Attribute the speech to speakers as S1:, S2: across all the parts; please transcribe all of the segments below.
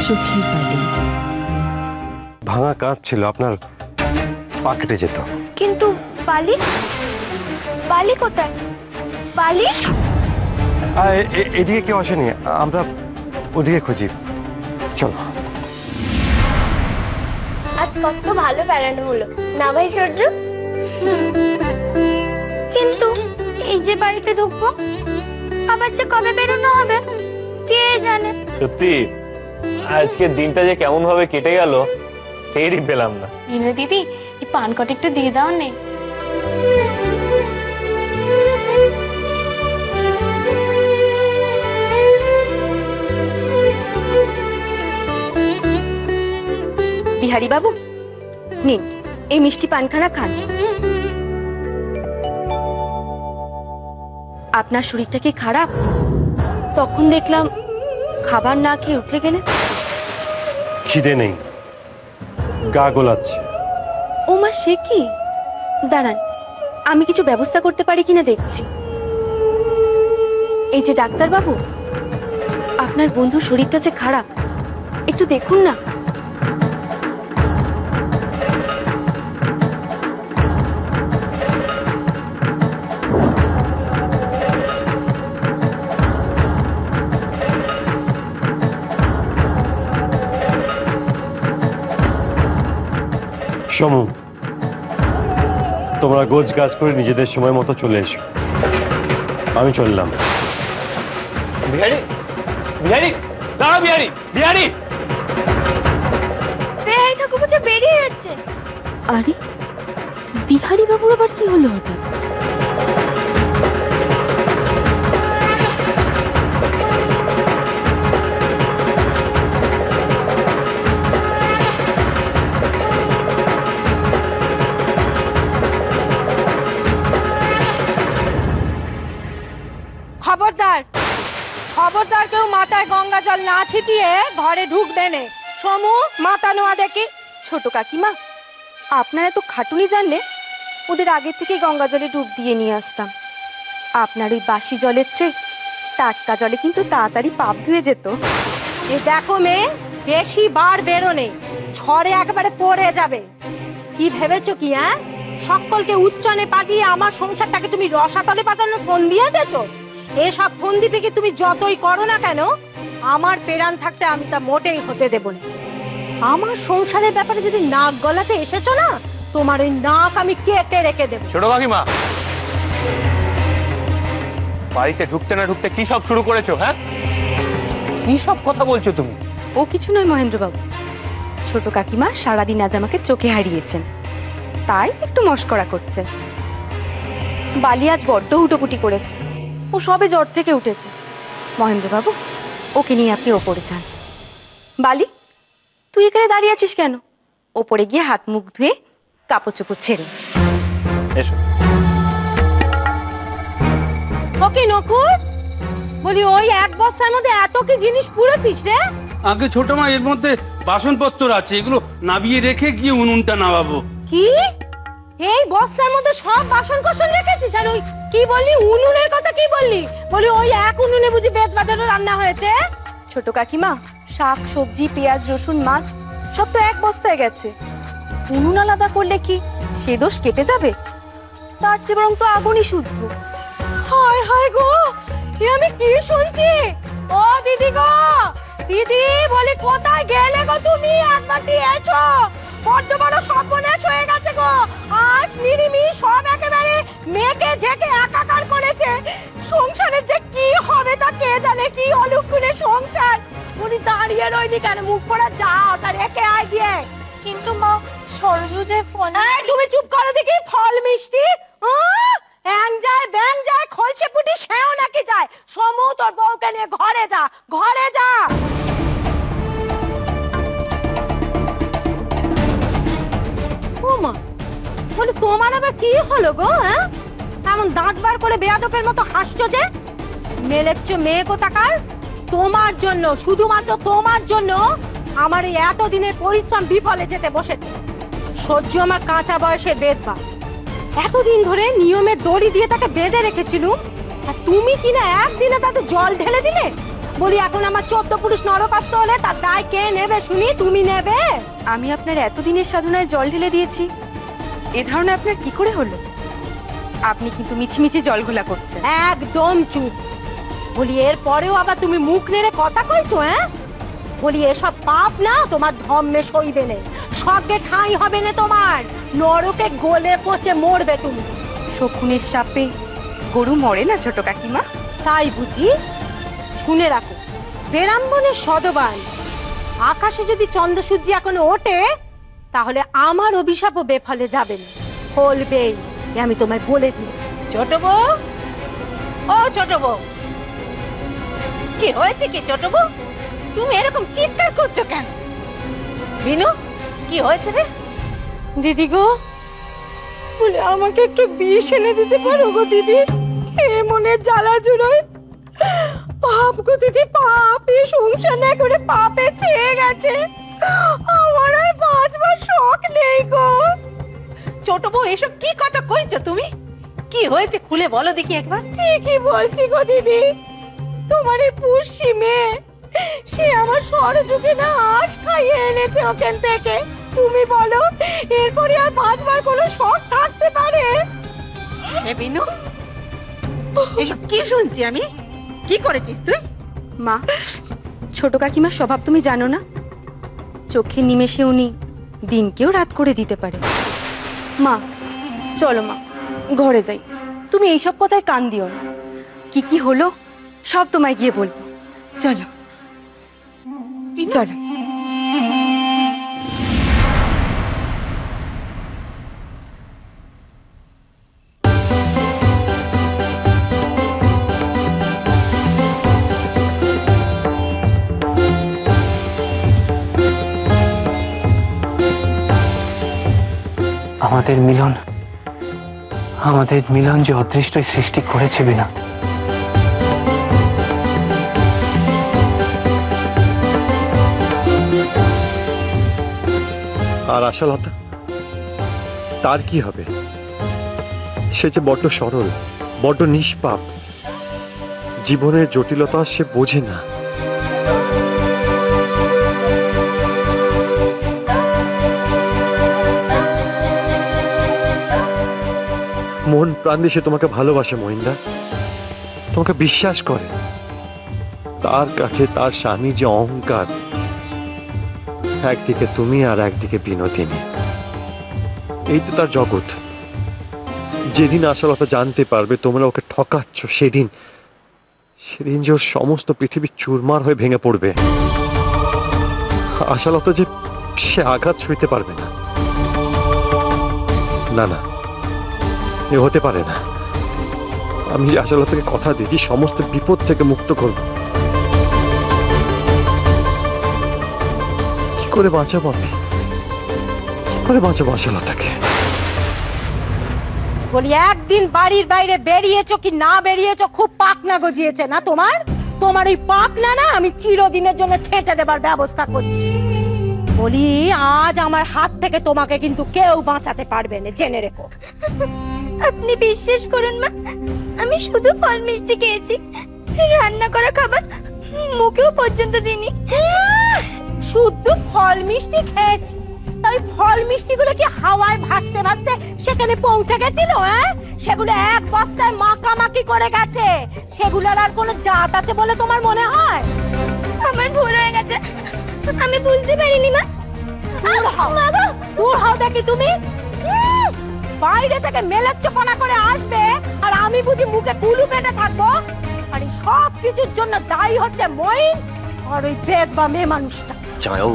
S1: চোখের বালি।
S2: ভাঙা কাঁচ ছিল, আপনার পা কেটে যেত।
S3: কিন্তু বালি, বালি কোথায়? বালি
S2: এদিকে কেউ আসেনি, আমরা ওদিকে খুঁজি। চলো।
S3: আজ কত ভালো বেড়ানো হলো না ভাই সূর্য? কিন্তু এই যে বাড়িতে ঢুকবো, আবার যে কবে বেরোনো হবে কে জানে।
S4: সত্যি আজকের দিনটা যে কেমন ভাবে কেটে গেল টেরই পেলাম না।
S3: মিনু দিদি, এই পান কটা একটু দিয়ে দাও নে।
S5: বিহারী বাবু নিন, এই মিষ্টি পানখানা খান। আপনার শরীরটা কি খারাপ? তখন দেখলাম খাবার না খেয়ে উঠে গেলে।
S2: খিদে নেই, গা গোলাচ্ছে।
S5: ও মা, সে কি? দাঁড়ান, আমি কিছু ব্যবস্থা করতে পারি কিনা দেখছি। এই যে ডাক্তার বাবু, আপনার বন্ধু শরীরটা যে খারাপ, একটু দেখুন না।
S2: সমু, তোমরা গোছ গাছ করে নিজেদের সময় মতো চলে এসো, আমি চললাম।
S4: বিহারি, বিহারি, দাঁড়া বিহারি, বিহারি।
S3: ঠাকুর বুঝে বেরিয়ে যাচ্ছে।
S5: আরে বিহারী বাবুর আবার কি হলো হঠাৎ?
S6: খবরদার, খবরদার, কেউ মাথায় গঙ্গা জল না ছিটিয়ে ঘরে ঢুকবে না। সমু, মাথা নোয়া দেখি।
S5: ছোট কাকিমা, আপনারা তো খাটুনি জানলে ওদের আগে থেকে গঙ্গা জলে ডুব দিয়ে নিয়ে আসতাম। আপনার ওই বাসি জলের চেয়ে টাটকা জলে কিন্তু তাড়াতাড়ি পাপ ধুয়ে যেত।
S6: এ দেখো মেয়ে, বেশি বার বেরোনে, ঝড়ে একেবারে পড়ে যাবে। কি ভেবেছো কি? হ্যাঁ, সকলকে উচ্চানে পাঠিয়ে আমার সংসারটাকে তুমি রসাতলে পাঠানোর ফোন দিয়ে দিয়েছো? এসব ফোন দিবে কি তুমি যতই করো না কেন, আমার পেরান থাকতে আমি তা মোটেই হতে দেব না। আমার সংসারের ব্যাপারে যদি নাক গলাতে এসেছো না, তোমার ওই নাক আমি কেটে রেখে দেব।
S4: ছোট কাকিমা, বাড়িতে ঢুকতে না ঢুকতে কি সব শুরু করেছো? হ্যাঁ, কি সব কথা বলছো তুমি?
S5: ও কিছু নয় মহেন্দ্রবাবু, ছোট কাকিমা সারাদিন আজ আমাকে চোখে হারিয়েছেন, তাই একটু মস্করা করছেন। বালি আজ বড্ড হুটোপুটি করেছে, ও সবে জ্বর থেকে উঠেছে। মহেন্দ্রবাবু, ওকে নিয়ে আপনি ওপরে যান। বালি, তুই এখানে দাঁড়িয়ে আছিস কেন? ওপরে গিয়ে হাত মুখ ধুয়ে কাপড় চোপড় ছেড়ে
S4: এসো।
S6: ওকে নকুর, বলি ওই এক বস্তার মধ্যে এত কি জিনিস পুড়েছিস রে?
S7: আগে ছোট মা, এর মধ্যে বাসনপত্র আছে, এগুলো নাবিয়ে রেখে গিয়ে উনুনটা নামাবো।
S6: কি? এই বস্তার মধ্যে সব বাসন কোসন রেখেছিস? আর ওই কি বললি, উনুনের কথা কি বললি? বলি ওই এক উনুনে বুঝি বেত বাজারও রান্না হয়েছে?
S5: ছোট কাকিমা, শাক সবজি পেঁয়াজ রসুন মাছ সব তো এক বস্তায় গেছে। উনুন আলাদা করলে কি সে দোষ কেটে যাবে? তার চেয়ে বরং তো আগুনই শুদ্ধ।
S6: হায় হায় গো, এ আমি কি শুনছি? ও দিদি গো, দিদি, বলি কোথায় গেলে গো তুমি? একবারটি এসো, বড্ড বড় সর্বনাশ হয়ে গেছে গো। আজ নিরিমি সব একেবারে মেয়েকে ঝেঁকে একাকার করেছে। সংসারের যে কি হবে তা কে জানে, কি অলক্ষণে সংসার। উনি দাঁড়িয়ে রইলি কেন? মুখ পড়া যাও, তার রেখে আয় গিয়ে।
S3: কিন্তু মা, সরজু যে ফল।
S6: এই তুমি চুপ করো দেখি, ফল মিষ্টি অ্যাং যায় ব্যাং যায়, খলসে পুটি সেও নাকি যায়। সমু, তোর বউকে নিয়ে ঘরে যা, ঘরে যা। ও মা, বলি তোমার আবার কি হলো গো? হ্যাঁ, এমন দাঁত বার করে বেয়াদবের মতো হাসছো যে? মেলেচ্ছ মেয়ে কোথাকার। তোমার জন্য, শুধুমাত্র তোমার জন্য আমার এই এতদিনের পরিশ্রম বিফলে যেতে বসেছে। সহ্য আমার কাঁচা বয়সের বেদবা। এতদিন ধরে নিয়মের দড়ি দিয়ে তাকে বেঁধে রেখেছিলুম, আর তুমি কি না একদিনে তাতে জল ঢেলে দিলে? বলি এখন আমার 14 পুরুষ নরকাস্ত হলে তার দায় কে নেবে শুনি? তুমি নেবে?
S5: আমি আপনার এতদিনের সাধনায় জল ঢেলে দিয়েছি, এ ধারণা আপনার কি করে হলো? আপনি কিন্তু মিছিমিছি জল ঘোলা করছেন।
S6: একদম চুপ। বলি এর পরেও আবার তুমি মুখ নেড়ে কথা কইছো? হ্যাঁ, বলি এসব পাপ না তোমার ধম্মে সইবে না, স্বর্গে ঠাঁই হবে না তোমার, নরকে গলে পচে মরবে তুমি।
S5: শকুনের সাপে গরু মরে না ছোট কাকিমা?
S6: তাই বুঝি? শুনে রাখো, বেরাম্বনের সদবান আকাশে যদি চন্দ্র সূর্য এখনো ওঠে তাহলে আমার অভিশাপও বেফলে যাবে না, ফলবেই, আমি তোমায় বলে দিই।
S1: ছোট বউ, ও ছোট বউ, কি হয়েছে কি ছোট বউ? তুমি এরকম চিৎকার করছো কেন? বিনু, কি হয়েছে রে?
S6: দিদি গো, বলে আমাকে একটু বিষ এনে দিতে পারো গো দিদি? কে মনের জ্বালা জুড়োয় পাপ গো দিদি, পাপ, এই সংসার না করে পাপে ছেয়ে গেছে, আমার আর বাঁচবার শখ নেই গো।
S1: ছোট বউ, এসব কি কথা কইছো তুমি? কি হয়েছে খুলে বলো দেখি একবার।
S6: ঠিকই বলছি গো দিদি, তোমার এই পুষ্যি মেয়ে, সে আমার সরযুগে না আঁশ খাইয়ে এনেছে ওখান থেকে। তুমি বলো এরপরে আর বাঁচবার কোনো শখ থাকতে পারে?
S1: এ বিনু, এসব কি শুনছি আমি? কি করেছিস তুই?
S5: মা, ছোট কাকিমার স্বভাব তুমি জানো না? চোখে নিমেষে উনি দিনকেও রাত করে দিতে পারে। মা চলো মা, ঘরে যাই, তুমি এইসব কথায় কান দিও না। কি কি হলো সব তোমায় গিয়ে বলবো, চলো চলো।
S4: আমাদের মিলন যে অদৃষ্টই সৃষ্টি করেছে বিনা।
S2: আর আশালতা, তার কি হবে? সে যে বড্ড সরল, বড্ড নিষ্পাপ, জীবনের জটিলতা সে বোঝে না। মন প্রাণ দিয়ে সে তোমাকে ভালোবাসে মহিন্দা, তোমাকে বিশ্বাস করে। তার কাছে তার স্বামী যে অহংকার, একদিকে তুমি আর একদিকে বিনোদিনী, এই তো তার জগৎ। যেদিন আশালতা জানতে পারবে তোমরা ওকে ঠকাচ্ছ, সেদিন যে ওর সমস্ত পৃথিবী চুরমার হয়ে ভেঙে পড়বে। আশালতা যে সে আঘাত সইতে পারবে না। না না, এ হতে পারে না। আমি আশালতাকে কথা দিচ্ছি সমস্ত বিপদ থেকে মুক্ত করব। কি করে বাঁচাবো আমি? কি করে বাঁচাবো আশালতাকে?
S6: বলি একদিন বাড়ির বাইরে বেরিয়েছো কি না বেরিয়েছো, খুব পাকনা গজিয়েছে না তোমার? তোমার ওই পাকনা না আমি চিরদিনের জন্য ছেঁটে দেবার ব্যবস্থা করছি। বলি আজ আমার হাত থেকে তোমাকে কিন্তু কেউ বাঁচাতে পারবে না, জেনে রেখো।
S3: আপনি বিশ্বাস করুন মা, আমি শুধু ফল মিষ্টি খেয়েছি, রান্না করা খাবার মুখেও পর্যন্ত দিইনি।
S6: শুদ্ধ ফল মিষ্টি খেয়েছি? তাই ফল মিষ্টিগুলো কি হাওয়ায় ভাসতে ভাসতে সেখানে পৌঁছে গেছিল? সেগুলো এক বস্তায় মাখামাখি করে গেছে, সেগুলোর আর কোনো জাত আছে বলে তোমার মনে হয়?
S3: আমার ভুল হয়ে গেছে, আমি বুঝতে পারিনি মা।
S6: দূর হও দেখি তুমি। বাইরে থেকে মেলেচ্চপনা করে আসবে আর আমি বুঝি মুখে কুলু পেটে থাকবো? আর এই সব কিছুর জন্য দায়ী হচ্ছে মইন আর ওই বেদ বা মেয়ে মানুষটা।
S8: যাও,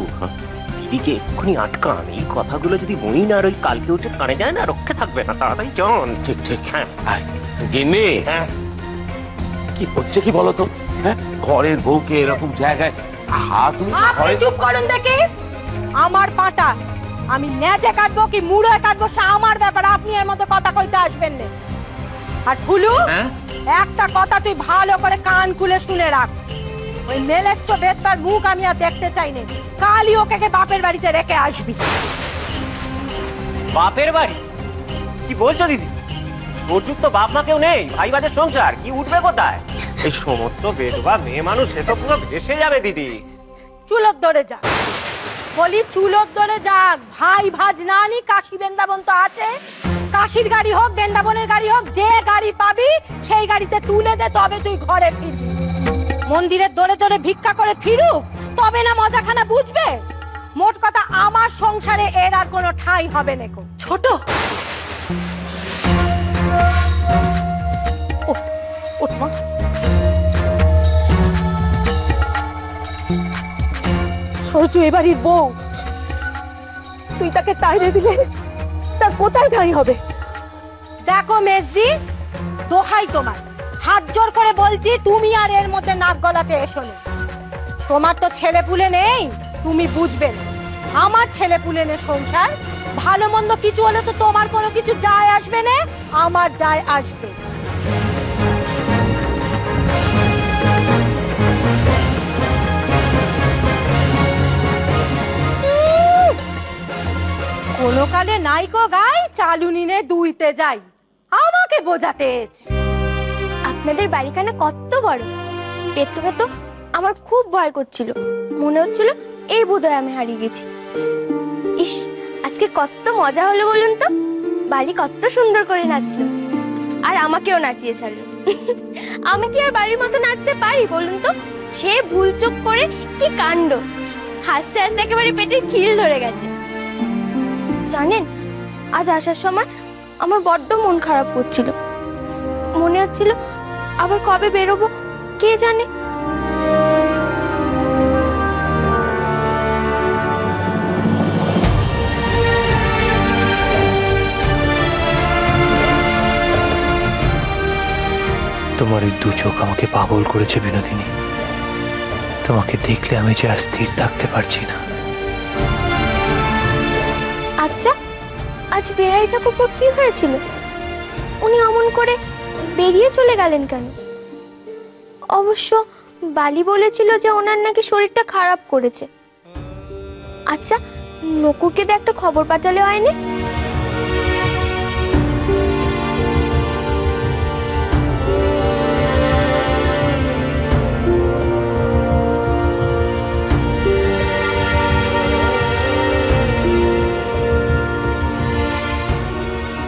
S8: দিদিকে এক্ষুনি আটকান। এই কথাগুলো যদি মইন আর ওই কালকে উঠে কানে যায় না, রক্ষে থাকবে না। তাড়াতাড়ি চল।
S9: ঠিক ঠিক। হ্যাঁ গিন্নি,
S8: হ্যাঁ
S9: কি হচ্ছে কি বলো তো? হ্যাঁ, ঘরের বউকে এরকম জায়গায় হাত
S6: আপনি চুপ করুন দেখি। আমার পাটা আমি নেজে কাটবো কি মুড়োয় কাটবো সে আমার ব্যাপার, আপনি এর মধ্যে কথা কইতে আসবেন না। আর ফুলু, একটা কথা তুই ভালো করে কান খুলে শুনে রাখ। ওই মেলেচ্চ বেদবার মুখ আমি আর দেখতে চাই না। কালই ওকে বাপের বাড়িতে রেখে আসবি।
S8: বাপের বাড়ি? কি বলছো দিদি? তোর যুগ তো বাপ মা কেউ নেই, ভাই বাজে সংসার, কি উঠবে কোথায়? এই সমস্ত বেধবা মেয়ে মানুষ সে তো পুরো ভেসে যাবে দিদি।
S6: চুলোর দরে যাক, বলি চুলোর দরে যাক। ভাই ভাজ না আনি, কাশি বৃন্দাবন তো আছে। কাশির গাড়ি হোক, বৃন্দাবনের গাড়ি হোক, যে গাড়ি পাবি সেই গাড়িতে তুলে দে, তবে তুই ঘরে ফিরবি। মন্দিরের দরে দরে ভিক্ষা করে ফিরুক, তবে না মজাখানা বুঝবে। মোট কথা, আমার সংসারে এর আর কোনো ঠাঁই হবে না। ছোট সরজু এবারই বউ, তুই তাকে তাড়িয়ে দিলে তার কোথায় ঠাঁই হবে? দেখো মেজদি, দোহাই তোমার, হাত জোর করে বলছি, তুমি আর এর মধ্যে নাক গলাতে এসো না। তোমার তো ছেলে পুলে নেই, তুমি বুঝবে না। আমার ছেলে পুলে নে সংসার, ভালো মন্দ কিছু হলে তো তোমার কোনো কিছু যায় আসবে না, আমার যায় আসবে। কোনো কালে নাইকো গাই, চালুনি নে দুইতে যাই, আমাকে বোঝাতে এসেছে।
S3: আপনাদের বাড়িখানা কত বড়! পেট্রো তো আমার খুব ভয় করছিল, মনে হচ্ছিল এই বোধহয় আমি হারিয়ে গেছি। ইস, আজকে কত মজা হলো বলুন তো। বালি কত সুন্দর করে নাচলো, আর আমাকেও নাচিয়ে ছাড়লো। আমি কি আর বাড়ির মতো নাচতে পারি বলুন তো? সে ভুল চোখ করে কি কাণ্ড! হাসতে হাসতে একেবারে পেটের খিল ধরে গেছে। জানেন, আজ আসার সময় আমার বড্ড মন খারাপ করছিল, মনে হচ্ছিল আবার কবে বেরোবো কে জানে।
S10: তোমার এই দু চোখ আমাকে পাগল করেছে বিনোদিনী। তোমাকে দেখলে আমি যে আর স্থির থাকতে পারছি না।
S3: আচ্ছা, আজ বিহারী ঠাকুর কি হয়েছিল? উনি অমন করে বেরিয়ে চলে গেলেন কেন? অবশ্য বালি বলেছিল যে ওনার নাকি শরীরটা খারাপ করেছে। আচ্ছা, নকুরকে দিয়ে একটা খবর পাঠালে হয়নি?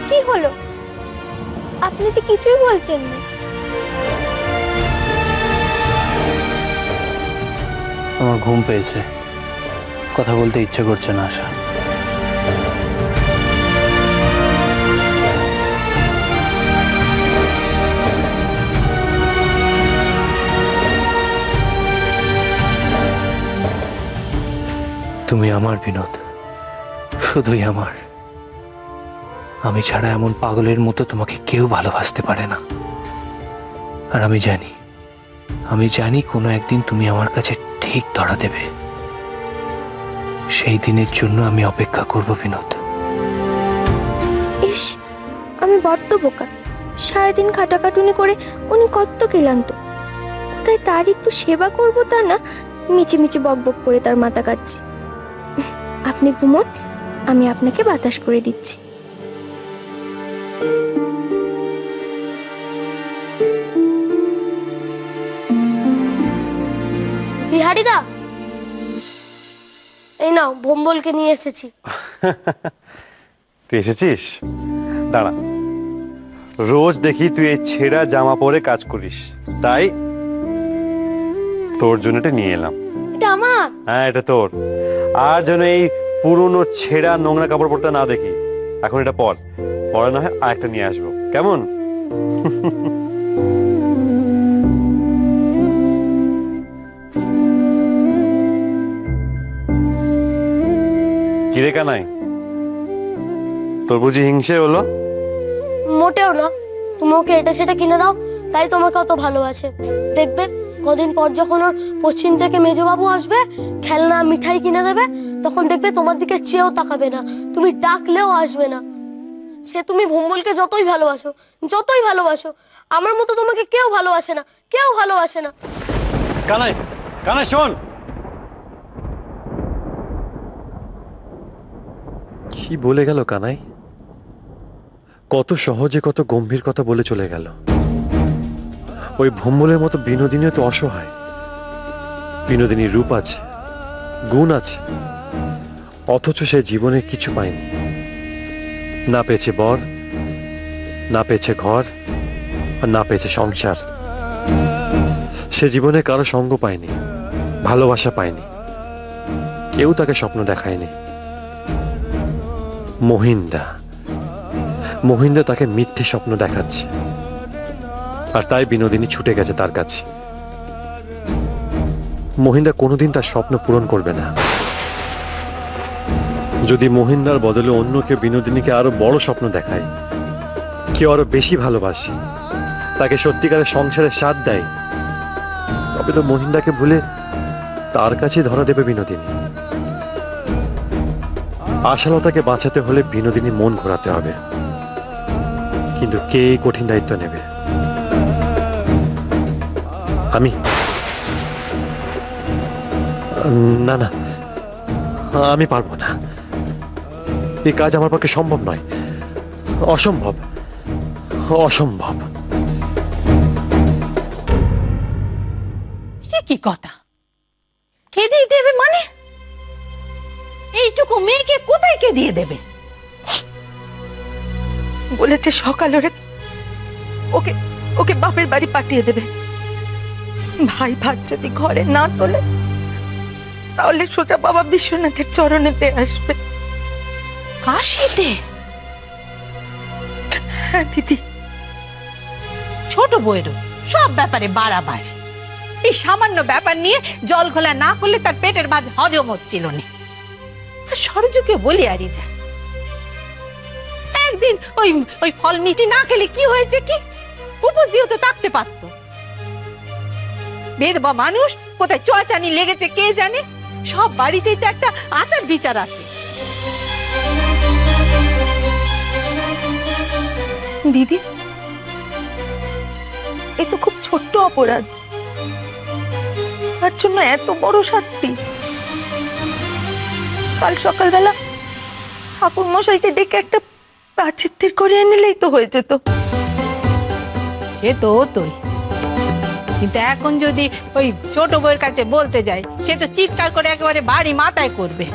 S3: কি হলো? আপনি যে কিছুই বলছেন না।
S10: আমার ঘুম পেয়েছে, কথা বলতে ইচ্ছে করছে না আশা। তুমি আমার বিনোদ, শুধুই আমার। আমি ছাড়া এমন পাগলের মতো তোমাকে কেউ ভালোবাসতে পারে না। আর আমি জানি কোনো একদিন তুমি আমার কাছে ঠিক ধরা দেবে। সেই দিনের জন্য আমি অপেক্ষা করব বিনোদ।
S3: ইস, আমি বড্ড বোকা। সারাদিন খাটাখাটুনি করে উনি কত ক্লান্ত, কোথায় তার একটু সেবা করব তা না, মিচি মিচি বক বক করে তার মাথা কাটছি। আপনি ঘুমোন, আমি আপনাকে বাতাস করে দিচ্ছি। বিহারীদা, এই নাও ভোম্বলকে নিয়ে এসেছি।
S2: তুই এসেছিস? দাঁড়া, রোজ দেখি তুই এই ছেঁড়া জামা পরে কাজ করিস, তাই তোর জন্য এটা নিয়ে এলাম।
S3: এটা আমার?
S2: হ্যাঁ, এটা তোর। আর যেন এই পুরনো ছেঁড়া নোংরা কাপড় পরতে না দেখি। এখন এটা পর, পরে না হয় আরেকটা নিয়ে আসবো, কেমন? কিরে কানাই, তোর বুঝি হিংসে হলো?
S3: মোটেও না, তুমি ওকে এটা সেটা কিনে দাও, তাই তোমাকে অত ভালোবাসে। দেখবে কদিন পর যখন ওর পশ্চিম থেকে মেজবাবু আসবে, খেলনা মিঠাই কিনে দেবে, তখন দেখবে তোমার দিকে চেয়েও তাকাবে না, তুমি ডাকলেও আসবে না। সে তুমি ভোম্বলকে যতই ভালোবাসো, আমার মতো তোমাকে কেউ ভালোবাসে না, কেউ ভালোবাসে না।
S2: কানাই, কানাই শোন। কি বলে গেল কানাই? কত সহজে কত গম্ভীর কথা বলে চলে গেল। ওই ভম্বলের মতো বিনোদিনীও তো অসহায়। বিনোদিনীর রূপ আছে, গুণ আছে, অথচ সে জীবনে কিছু পায়নি। না পেয়েছে বর, না পেয়েছে ঘর, আর না পেয়েছে সংসার। সে জীবনে কারো সঙ্গ পায়নি, ভালোবাসা পায়নি, কেউ তাকে স্বপ্ন দেখায়নি। মহিন্দা তাকে মিথ্যে স্বপ্ন দেখাচ্ছে, আর তাই বিনোদিনী ছুটে গেছে তার কাছে। মহিন্দা কোনোদিন তার স্বপ্ন পূরণ করবে না। যদি মহিন্দার বদলে অন্য কেউ বিনোদিনীকে আরো বড় স্বপ্ন দেখায়, কেউ আরো বেশি ভালোবাসে, তাকে সত্যিকারের সংসারের স্বাদ দেয়, তবে তো মহিন্দাকে ভুলে তার কাছে ধরা দেবে বিনোদিনী। আশালতাকে বাঁচাতে হলে বিনোদিনী মন ঘোরাতে হবে, কিন্তু কে এই কঠিন দায়িত্ব নেবে? আমি? না না, আমি পারবো না। এই কাজ আমার পক্ষে সম্ভব নয়, অসম্ভব, অসম্ভব।
S1: সে কি কথা? কে দিয়ে দেবে মানে? এইটুকু মেয়েকে কোথায় কে দিয়ে দেবে?
S11: বলেছে সকালে ওকে ওকে বাপের বাড়ি পাঠিয়ে দেবে। ভাই ভাত যদি ঘরে না তোলে তাহলে সোজা বাবা বিশ্বনাথের চরণেতে আসবে।
S1: কাশিতে?
S11: হ্যাঁ দিদি।
S1: ছোট বউয়েরও সব ব্যাপারে বাড়াবাড়ি। এই সামান্য ব্যাপার নিয়ে জল ঘোলা না করলে তার পেটের ভাত হজম হচ্ছিল না। সরজুকে বলি আরই যা, একদিন ওই ওই ফল মিষ্টি না খেলে কি হয়েছে, কি উপোস দিয়েও তো থাকতে পারতো। বেদবা মানুষ, কোথায় চোয়াচানি লেগেছে কে জানে। সব বাড়িতেই তো একটা আচার বিচার আছে।
S11: দিদি, এ তো খুব ছোট্ট অপরাধ, তার জন্য এত বড় শাস্তি? কাল সকালবেলা ঠাকুর মশাইকে ডেকে একটা প্রাচিত্বের করে এনেলেই তো হয়ে যেত।
S1: সে তো হতোই, কিন্তু এখন যদি ওই ছোট বউয়ের কাছে বলতে যাই, সে তো চিৎকার করে একেবারে বাড়ি মাথায় করবে।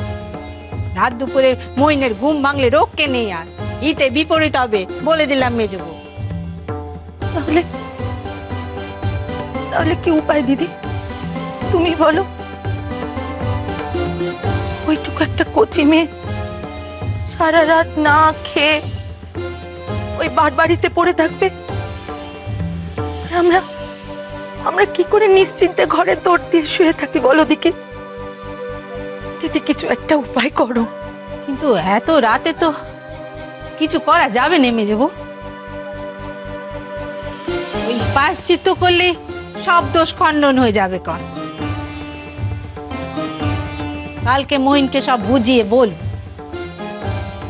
S1: রাত দুপুরে মইনের ঘুম ভাঙলে রোগকে নেই, আর ইতে বিপরীত হবে বলে দিলাম মেজ বউ।
S11: তাহলে তাহলে কি উপায় দিদি, তুমি বলো? ওইটুকু একটা কচি মেয়ে সারা রাত না খেয়ে ওই বাড়িতে পড়ে থাকবে, আমরা আমরা কি করে নিশ্চিন্তে ঘরে দৌড় দিয়ে শুয়ে থাকি বলো দিকে? দিদি কিছু একটা উপায় করো।
S1: কিন্তু এত রাতে তো কিছু করা যাবে না মেজ বউ। ওই প্রায়শ্চিত্ত করলে সব দোষ খণ্ডন হয়ে যাবে। কন কালকে মহিনকে সব বুঝিয়ে বল।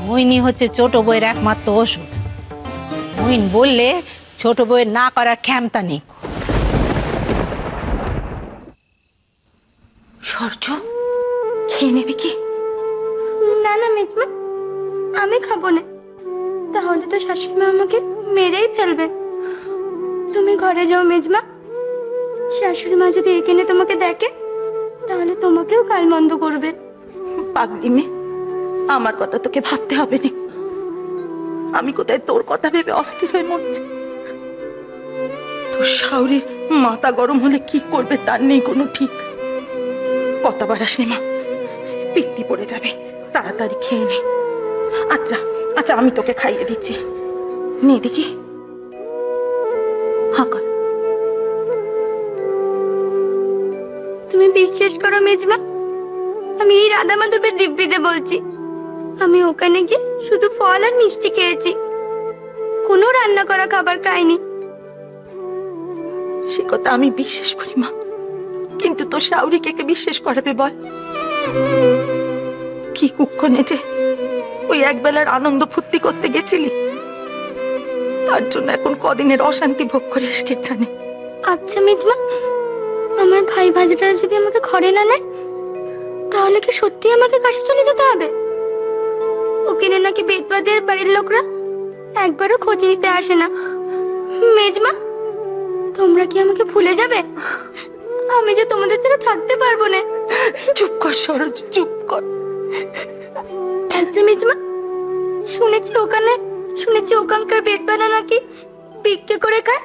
S1: মহিনী হচ্ছে ছোট বউয়ের একমাত্র ওষুধ। মহিন বললে ছোট বউয়ের না করার ক্ষমতা নেই।
S11: সূর্য, খেয়ে নে দেখি।
S3: না না মেজমা, আমি খাবো না, তাহলে তো শাশুড়ি মা আমাকে মেরেই ফেলবে। তুমি ঘরে যাও মেজমা, শাশুড়ি মা যদি এখানে তোমাকে দেখে তাহলে তোমাকেও গালমন্দ করবে।
S11: পাগলি মেয়ে, আমার কথা তোকে ভাবতে হবে না। আমি কোথায় তোর কথা ভেবে অস্থির হয়ে মরছি। তোর শাশুড়ির মাথা গরম হলে কি করবে তার নেই কোনো ঠিক। কথা বাড়াস নে মা, পিত্তি পড়ে যাবে। তাড়াতাড়ি খেয়ে নে। আচ্ছা আচ্ছা, আমি তোকে খাইয়ে দিচ্ছি, নে দেখি। হ্যাঁ কর।
S3: তুমি বিশ্বাস করো মেজমা, আমি এই রাধা মাধবের দিব্যিতে বলছি, আমি ওখানে গিয়ে শুধু ফল আর মিষ্টি খেয়েছি, কোনো রান্না করা খাবার খাইনি।
S11: সে কথা আমি বিশ্বাস করি মা, কিন্তু তোর শাশুড়িকে কে বিশ্বাস করাবে বল? কি কুক্ষণে যে ওই একবেলার আনন্দ ফুর্তি করতে গেছিলি, তার জন্য এখন কদিনের অশান্তি ভোগ করে এসে জানে।
S3: আচ্ছা মেজমা, আমার ভাই ভাজটা যদি আমাকে ঘরে না নেয় তাহলে কি সত্যি আমাকে কাশি চলে যেতে হবে? ওখানে নাকি বেদবাদের বাড়ির লোকরা একবারও খোঁজ নিতে আসে না। মেজমা, তোমরা কি আমাকে ভুলে যাবে? আমি যে তোমাদের ছাড়া থাকতে পারবো না।
S11: চুপ কর সরোজ, চুপ কর।
S3: আচ্ছা মেজমা, শুনেছি ওখানকার বেদবানা নাকি ভিক্ষে করে খায়।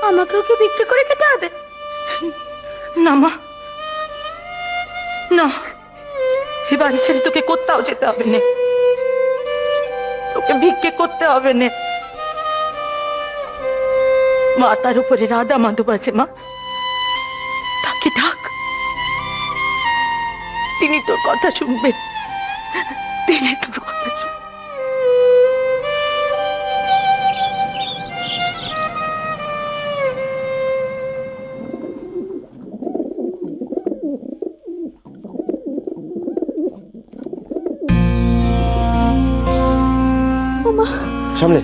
S3: আমাকেও কি ভিক্ষে করে খেতে হবে?
S11: না মা, না, এ বাড়ি ছেড়ে তোকে কোথাও যেতে হবে না, তোকে ভিক্ষে করতে হবে না। মাথার উপরে রাধা মাধব আছে মা, তাকে ডাক, তিনি তোর কথা শুনবেন, তিনি তোর কথা শুনবেন।
S2: সামনে